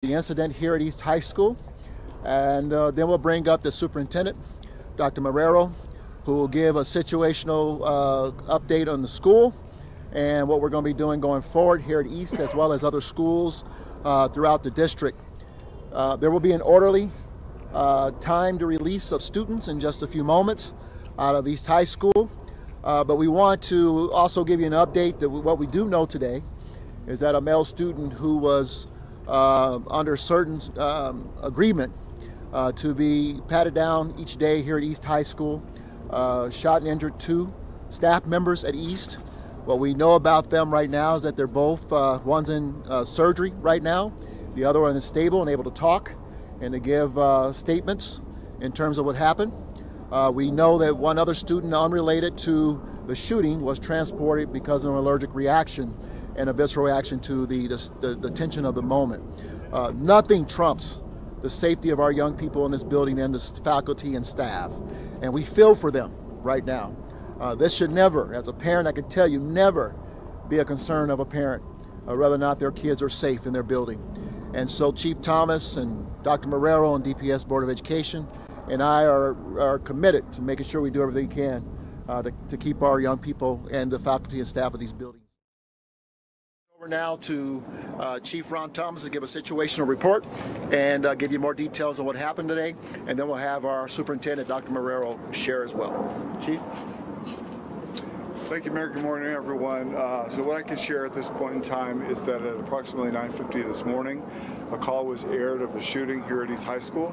The incident here at East High School, and then we'll bring up the superintendent, Dr. Marrero, who will give a situational update on the school and what we're going to be doing going forward here at East, as well as other schools throughout the district. There will be an orderly timed release of students in just a few moments out of East High School, but we want to also give you an update that what we do know today is that a male student who was under certain agreement to be patted down each day here at East High School, shot and injured 2 staff members at East. What we know about them right now is that they're both, one's in surgery right now, the other one is stable and able to talk and to give statements in terms of what happened. We know that one other student unrelated to the shooting was transported because of an allergic reaction and a visceral reaction to the tension of the moment. Nothing trumps the safety of our young people in this building and the faculty and staff. And we feel for them right now. This should never, as a parent, I can tell you, never be a concern of a parent, whether or not their kids are safe in their building. And so Chief Thomas and Dr. Marrero and DPS Board of Education and I are committed to making sure we do everything we can to keep our young people and the faculty and staff of these buildings. Over now to Chief Ron Thomas to give a situational report and give you more details on what happened today, and then we'll have our superintendent, Dr. Marrero, share as well. Chief? Thank you, Mayor. Good morning, everyone. So what I can share at this point in time is that at approximately 9:50 this morning, a call was aired of a shooting here at East High School.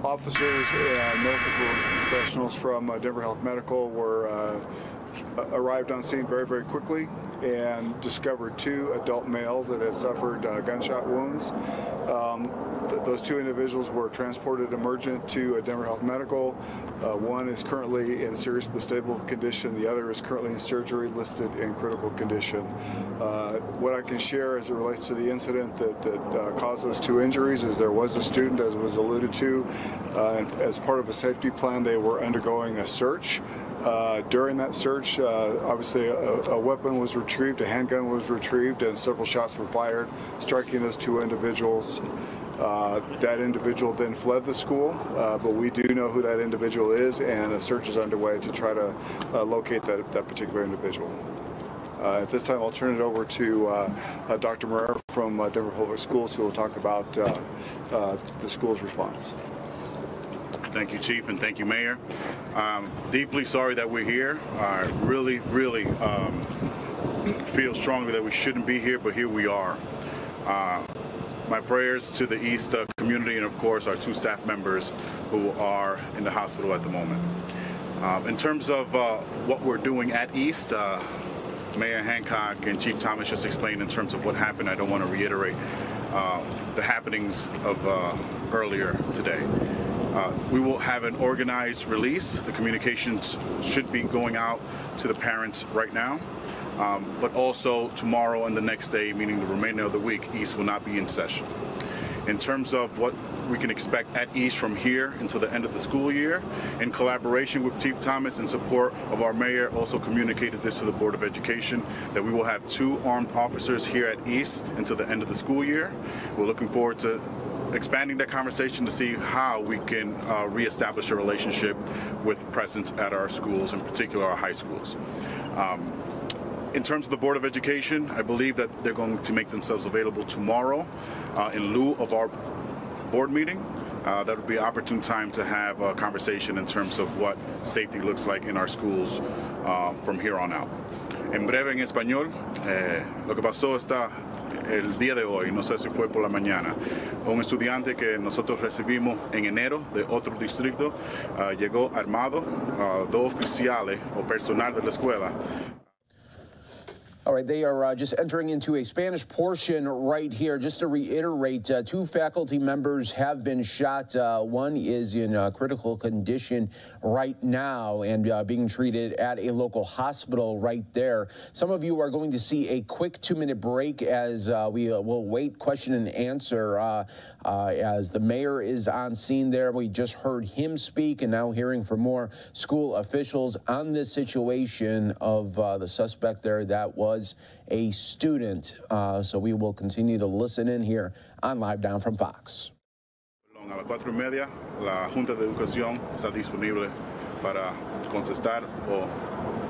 Officers and medical professionals from Denver Health Medical arrived on scene very, very quickly and discovered 2 adult males that had suffered gunshot wounds. Those 2 individuals were transported emergent to Denver Health Medical. One is currently in serious but stable condition. The other is currently in surgery, listed in critical condition. What I can share as it relates to the incident that caused those 2 injuries is there was a student, as was alluded to, and as part of a safety plan, they were undergoing a search. During that search, obviously a weapon was retrieved, a handgun was retrieved, and several shots were fired, striking those 2 individuals. That individual then fled the school, but we do know who that individual is, and a search is underway to try to locate that particular individual. At this time, I'll turn it over to Dr. Marrero from Denver Public Schools, who will talk about the school's response. Thank you, Chief, and thank you, Mayor. Deeply sorry that we're here. I really feel strongly that we shouldn't be here, but here we are. My prayers to the East community and, of course, our 2 staff members who are in the hospital at the moment. In terms of what we're doing at East, Mayor Hancock and Chief Thomas just explained in terms of what happened. I don't want to reiterate the happenings of earlier today. We will have an organized release. The communications should be going out to the parents right now. But also tomorrow and the next day, meaning the remainder of the week, East will not be in session. In terms of what we can expect at East from here until the end of the school year, in collaboration with Chief Thomas and support of our mayor, also communicated this to the Board of Education, that we will have 2 armed officers here at East until the end of the school year. We're looking forward to expanding that conversation to see how we can reestablish a relationship with presence at our schools, in particular our high schools. In terms of the Board of Education, I believe that they're going to make themselves available tomorrow in lieu of our board meeting. That would be an opportune time to have a conversation in terms of what safety looks like in our schools from here on out. En breve, en español, lo que pasó está el día de hoy, no sé si fue por la mañana, un estudiante que nosotros recibimos en enero de otro distrito, llegó armado, 2 oficiales o personal de la escuela. All right, they are just entering into a Spanish portion right here. Just to reiterate, 2 faculty members have been shot. One is in critical condition right now and being treated at a local hospital right there. Some of you are going to see a quick 2-minute break as we will wait question and answer as the mayor is on scene there. We just heard him speak, and now hearing from more school officials on this situation of the suspect there that was was a student. So we will continue to listen in here on Live Now from Fox. A las 4:30, la Junta de Educación está disponible para contestar o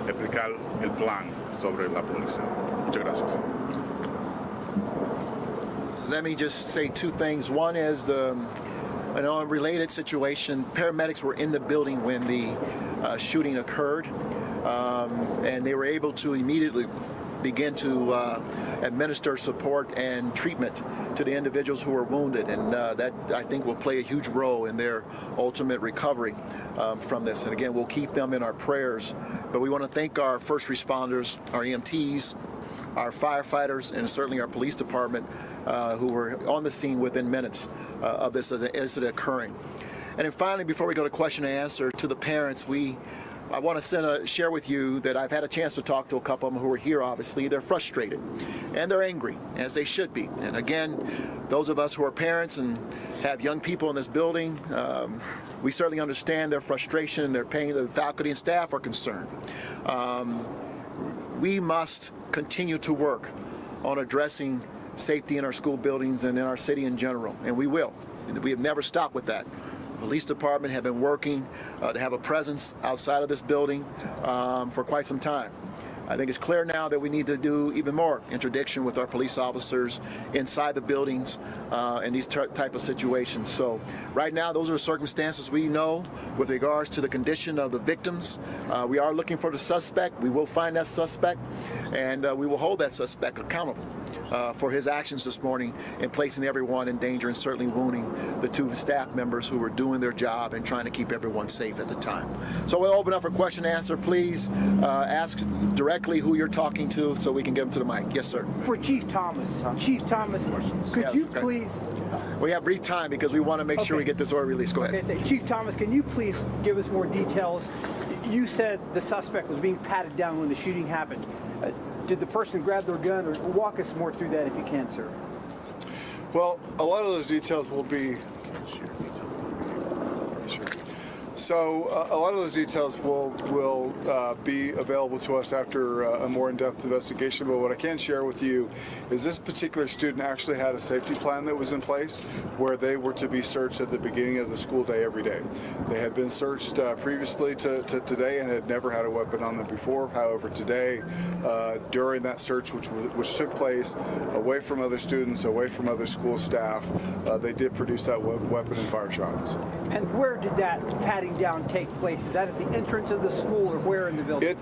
explicar el plan sobre la policía. Muchas gracias. Let me just say two things. One is a related situation. Paramedics were in the building when the shooting occurred, and they were able to immediately begin to administer support and treatment to the individuals who were wounded, and that I think will play a huge role in their ultimate recovery from this. And again, we'll keep them in our prayers, but we want to thank our first responders, our EMTs, our firefighters, and certainly our police department who were on the scene within minutes of this incident occurring. And then finally, before we go to question and answer, to the parents, I want to share with you that I've had a chance to talk to a couple of them who are here, obviously. They're frustrated and they're angry, as they should be. And again, those of us who are parents and have young people in this building, we certainly understand their frustration and their pain. The faculty and staff are concerned. We must continue to work on addressing safety in our school buildings and in our city in general, and we will. We have never stopped with that. The police department have been working to have a presence outside of this building for quite some time. I think it's clear now that we need to do even more interdiction with our police officers inside the buildings in these type of situations. So right now, those are the circumstances we know with regards to the condition of the victims. We are looking for the suspect. We will find that suspect, and we will hold that suspect accountable for his actions this morning in placing everyone in danger and certainly wounding the two staff members who were doing their job and trying to keep everyone safe at the time. So we'll open up for question and answer. Please ask directly who you're talking to so we can get them to the mic. Yes, sir. For Chief Thomas. Chief Thomas, could you please... We have brief time because we want to make sure we get this order released. Go ahead. Okay. Chief Thomas, can you please give us more details? You said the suspect was being patted down when the shooting happened. Did the person grab their gun, or walk us more through that if you can, sir? Well, a lot of those details will be... So a lot of those details will be available to us after a more in-depth investigation, but what I can share with you is this particular student actually had a safety plan that was in place where they were to be searched at the beginning of the school day every day. They had been searched previously to today and had never had a weapon on them before. However, today, during that search which took place away from other students, away from other school staff, they did produce that weapon and fire shots. And where did that patting down take place? Is that at the entrance of the school or where in the building? It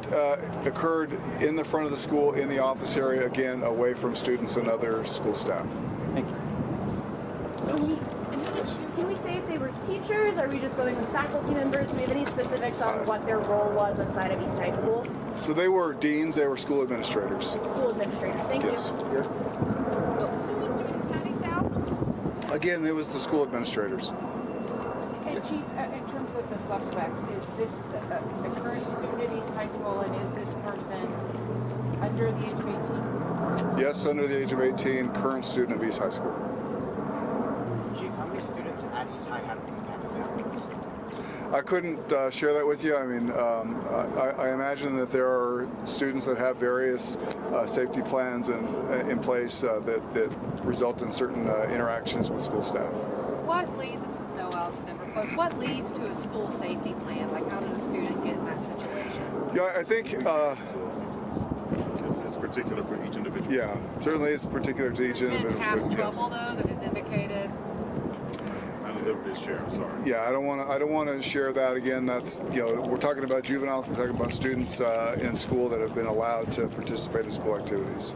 occurred in the front of the school, in the office area, again, away from students and other school staff. Thank you. Can we say if they were teachers? Are we just going with faculty members? Do we have any specifics on what their role was inside of East High School? So they were deans, they were school administrators. School administrators, thank you. Yes. Who was doing the patting down? Again, it was the school administrators. And Chief, in terms of the suspect, is this a current student at East High School, and is this person under the age of 18? Yes, under the age of 18, current student of East High School. Chief, how many students at East High have been patted down? I couldn't share that with you. I mean, I imagine that there are students that have various safety plans in place that result in certain interactions with school staff. What leads, this is Noel from Denver Post, what leads to a school safety plan? Like, how does a student get in that situation? Yeah, I think... It's particular for each individual. Yeah, certainly it's particular to each individual Past student. trouble, though, that is indicated? I don't know if share, I'm sorry. Yeah, I don't want to share that again. That's, we're talking about juveniles, we're talking about students in school that have been allowed to participate in school activities.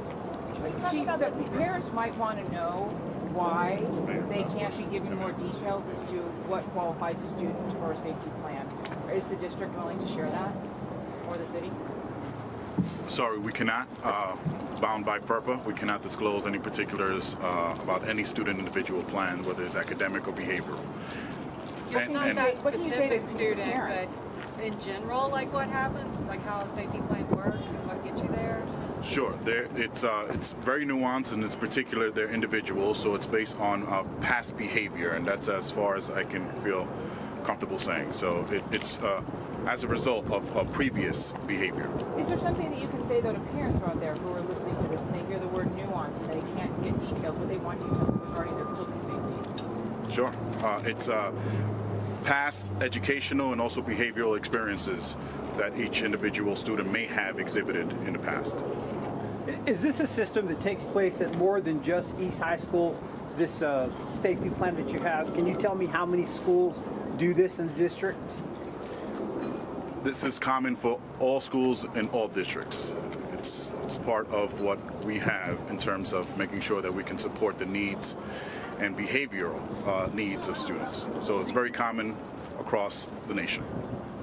Chief, the parents might want to know why they can't actually give you more details as to what qualifies a student for a safety plan. Is the district willing to share that, or the city? Sorry, we cannot. Bound by FERPA, we cannot disclose any particulars about any student individual plan, whether it's academic or behavioral. It's not that specific student, but in general, like what happens, like how a safety plan works and what gets you there? Sure, it's very nuanced and it's particular. They're individuals, so it's based on past behavior, and that's as far as I can feel comfortable saying. So it's as a result of previous behavior. Is there something that you can say, though, to parents out there who are listening to this and they hear the word nuance and they can't get details, but they want details regarding their children's safety? Sure. It's past educational and also behavioral experiences that each individual student may have exhibited in the past. Is this a system that takes place at more than just East High School, this safety plan that you have? Can you tell me how many schools do this in the district? This is common for all schools in all districts. It's part of what we have in terms of making sure that we can support the needs and behavioral needs of students. So it's very common across the nation.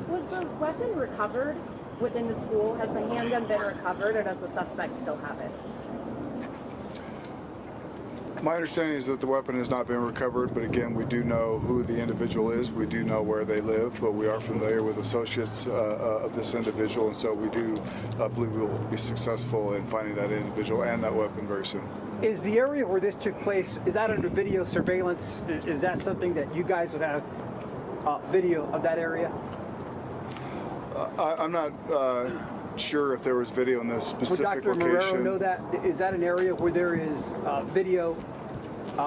Was the weapon recovered within the school? Has the handgun been recovered, or does the suspect still have it? My understanding is that the weapon has not been recovered, but again, we do know who the individual is. We do know where they live, but we are familiar with associates of this individual, and so we do believe we will be successful in finding that individual and that weapon very soon. Is the area where this took place, is that under video surveillance? Is that something that you guys would have video of that area? I'm not sure if there was video in this specific location. Would Dr. location. Marrero know that? Is that an area where there is video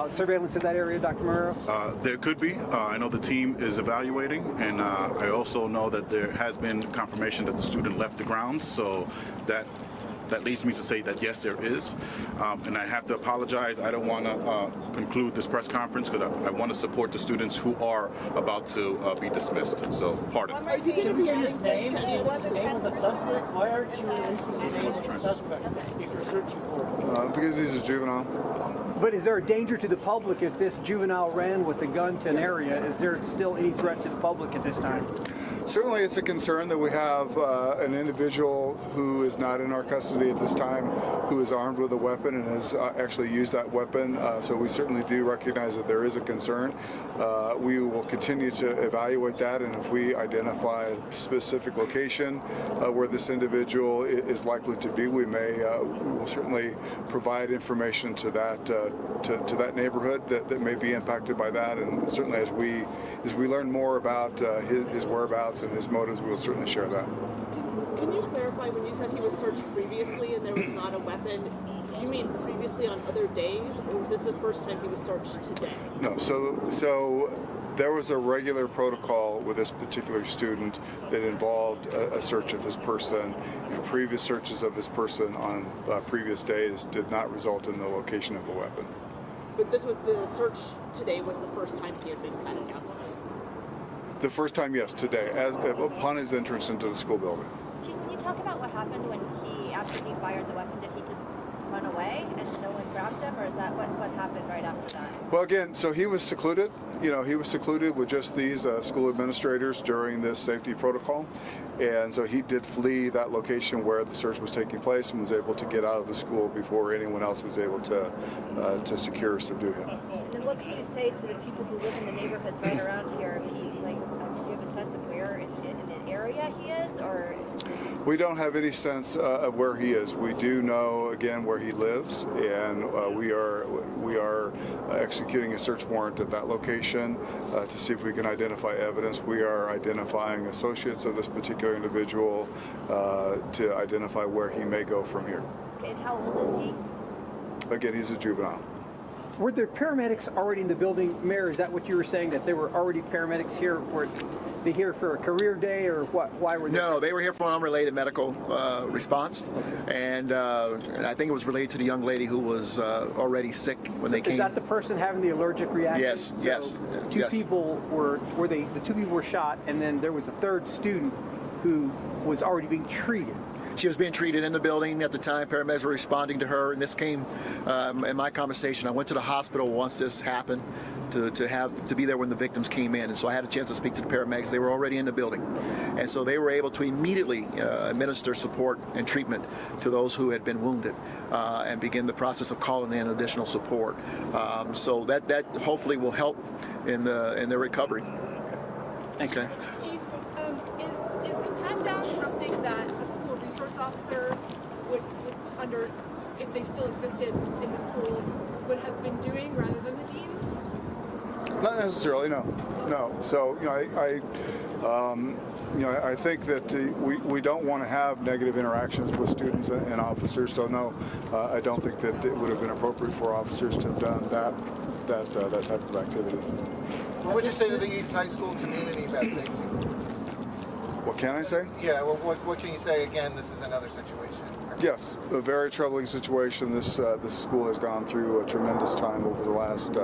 surveillance of that area, Dr. Marrero? There could be. I know the team is evaluating, and I also know that there has been confirmation that the student left the grounds, so that leads me to say that yes, there is. And I have to apologize. I don't want to conclude this press conference because I want to support the students who are about to be dismissed. So, pardon. Are you going to get his name? Name of the suspect? Why aren't you releasing the name of the suspect if you're searching for him? Because he's a juvenile. But is there a danger to the public if this juvenile ran with a gun to an area? Is there still any threat to the public at this time? Certainly it's a concern that we have an individual who is not in our custody at this time who is armed with a weapon and has actually used that weapon. So we certainly do recognize that there is a concern. We will continue to evaluate that, and if we identify a specific location where this individual is likely to be, we will certainly provide information to that to that neighborhood that may be impacted by that. And certainly as we learn more about his whereabouts and his motives, we will certainly share that. Can you clarify, when you said he was searched previously and there was not a weapon, do you mean previously on other days, or was this the first time he was searched today? No, so there was a regular protocol with this particular student that involved a search of his person. Previous searches of his person on previous days did not result in the location of a weapon. But the search today was the first time he had been patted down today? The first time, yes, today, upon his entrance into the school building. Can you talk about what happened when after he fired the weapon? Did he just run away and no one grabbed him, or is that what happened right after that? Well, again, so he was secluded. He was secluded with just these school administrators during this safety protocol, and so he did flee that location where the search was taking place and was able to get out of the school before anyone else was able to secure or subdue him. And then what can you say to the people who live in the neighborhoods right around here? Do you have a sense of where in the area he is, or? We don't have any sense of where he is. We do know, again, where he lives, and we are executing a search warrant at that location to see if we can identify evidence. We are identifying associates of this particular individual to identify where he may go from here. Okay, and how old is he? Again, he's a juvenile. Were there paramedics already in the building? Mayor, is that what you were saying, that there were already paramedics here? Were they here for a career day, or what? Why were they? No, they were here for an unrelated medical response, and I think it was related to the young lady who was already sick when they came. Is that the person having the allergic reaction? Yes, yes. Two people the two people were shot, and then there was a third student who was already being treated. She was being treated in the building at the time. Paramedics were responding to her, and this came in my conversation. I went to the hospital once this happened to be there when the victims came in, and so I had a chance to speak to the paramedics. They were already in the building, and so they were able to immediately administer support and treatment to those who had been wounded, and begin the process of calling in additional support. So that hopefully will help in their recovery. Okay. Chief, is the pat down something that a school resource officer would under, if they still existed in the schools, would have been doing rather than the deans? Not necessarily, no. So, You know, I think that we don't want to have negative interactions with students and officers. So no, I don't think that it would have been appropriate for officers to have done that type of activity. What would you say to the East High School community about safety? What can I say? Yeah, well, what can you say? Again, this is another situation. Yes, a very troubling situation. This school has gone through a tremendous time over the last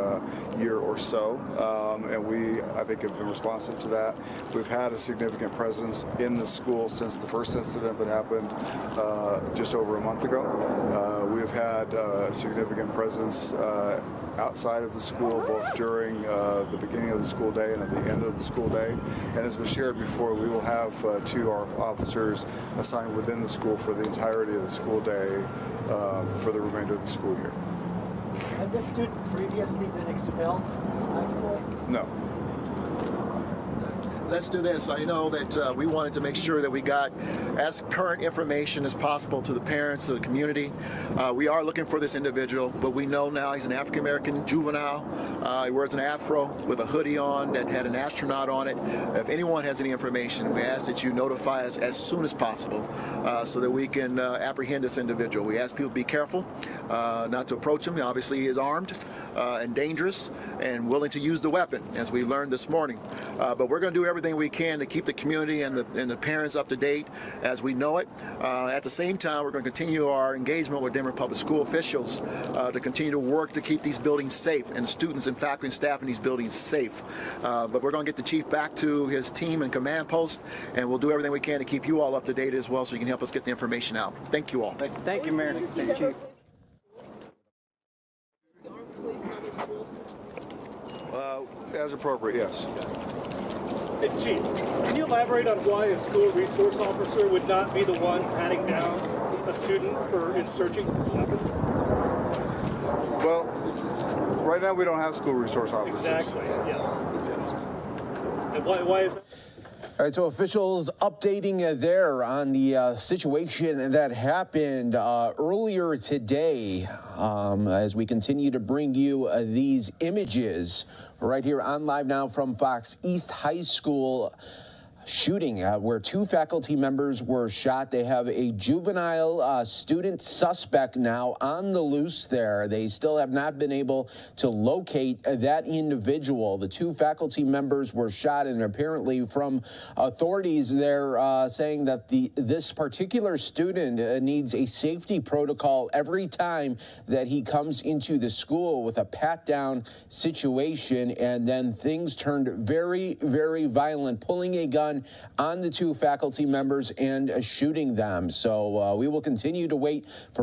year or so, and we, I think, have been responsive to that. We've had a significant presence in the school since the first incident that happened just over a month ago. We've had a significant presence outside of the school, both during the beginning of the school day and at the end of the school day. And as was shared before, we will have 2 officers assigned within the school for the entirety of the school day for the remainder of the school year. Had this student previously been expelled from East High School? No. Let's do this. I know that we wanted to make sure that we got as current information as possible to the parents, to the community. We are looking for this individual, but we know now he's an African-American juvenile. He wears an afro with a hoodie on that had an astronaut on it. If anyone has any information, we ask that you notify us as soon as possible so that we can apprehend this individual. We ask people to be careful not to approach him. Obviously, he is armed and dangerous and willing to use the weapon, as we learned this morning. But we're going to do everything we can to keep the community and the parents up to date as we know it. At the same time, we're going to continue our engagement with Denver Public School officials to continue to work to keep these buildings safe and students and faculty and staff in these buildings safe. But we're going to get the chief back to his team and command post, and we'll do everything we can to keep you all up to date as well so you can help us get the information out. Thank you all. Thank you, Mayor. Thank you, Chief. As appropriate, yes. Hey, Chief, can you elaborate on why a school resource officer would not be the one patting down a student for searching for weapons? Well, right now we don't have school resource officers. Exactly, yes. And why is that? All right, so officials updating there on the situation that happened earlier today as we continue to bring you these images right here on Live Now from Fox. East High School shooting where 2 faculty members were shot. They have a juvenile student suspect now on the loose there. They still have not been able to locate that individual. The 2 faculty members were shot, and apparently from authorities they're saying that this particular student needs a safety protocol every time that he comes into the school with a pat-down situation, and then things turned very, very violent, pulling a gun on the 2 faculty members and shooting them. So we will continue to wait for